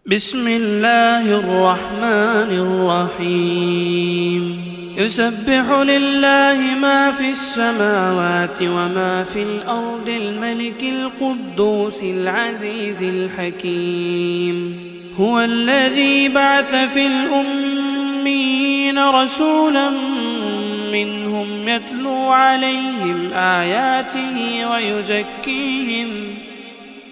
بسم الله الرحمن الرحيم يسبح لله ما في السماوات وما في الأرض الملك القدوس العزيز الحكيم هو الذي بعث في الأميين رسولا منهم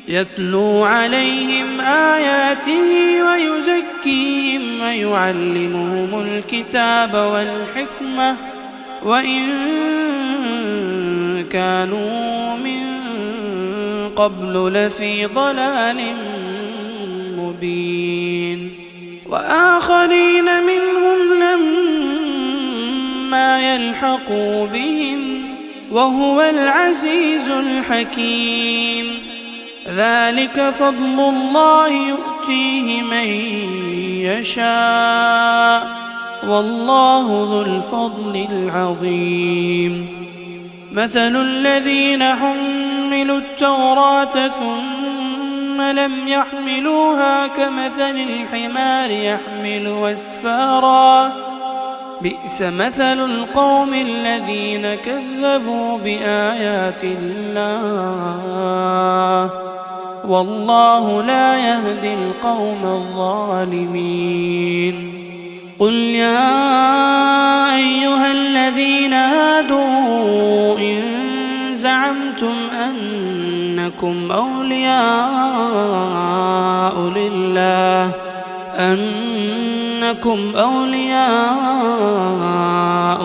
يتلو عليهم آياته ويزكيهم ويعلمهم الكتاب والحكمة وإن كانوا من قبل لفي ضلال مبين وآخرين منهم لما يلحقوا بهم وهو العزيز الحكيم ذلك فضل الله يؤتيه من يشاء والله ذو الفضل العظيم مثل الذين حملوا التوراة ثم لم يحملوها كمثل الحمار يحمل أسفارا بئس مثل القوم الذين كذبوا بآيات الله والله لا يهدي القوم الظالمين قل يا أيها الذين هادوا إن زعمتم أنكم أولياء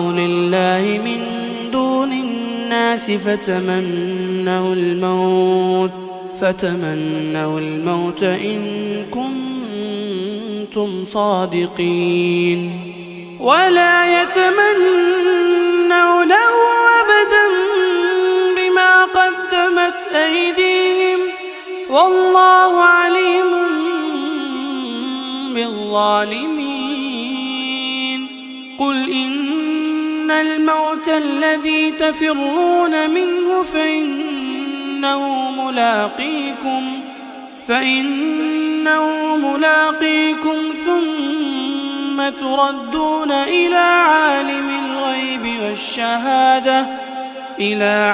لله من دون الناس فتمنوا الموت إن كنتم صادقين ولا يتمنونه أبدا بما قدمت أيديهم والله عليم بالظالمين قل إن الموت الذي تفرون منه فإنه ملاقيكم ثم تردون إلى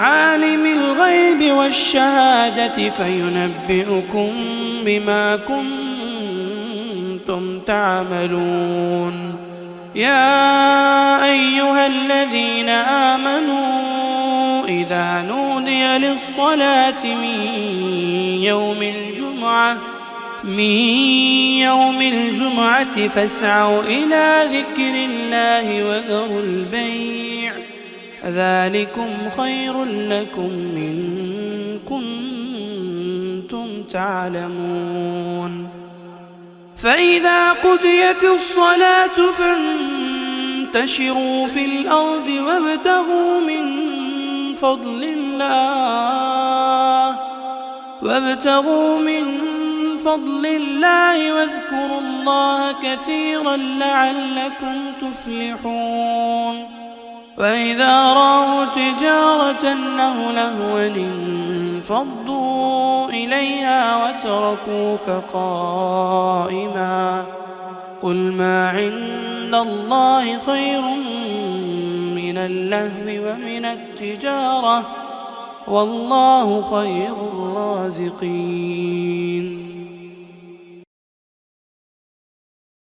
عالم الغيب والشهادة فينبئكم بما كنتم تعملون يا أيها الذين آمنوا إذا نودي للصلاة من يوم الجمعة فاسعوا إلى ذكر الله وذروا البيع ذلكم خير لكم إن كنتم تعلمون فإذا قضيت الصلاة فانتشروا في الأرض وابتغوا من فضل الله واذكروا الله كثيرا لعلكم تفلحون وإذا رأوا تجارة أو لهوا انفضوا إليها وتركوك قائما قل ما عند الله خير من اللهو ومن التجارة والله خير الرازقين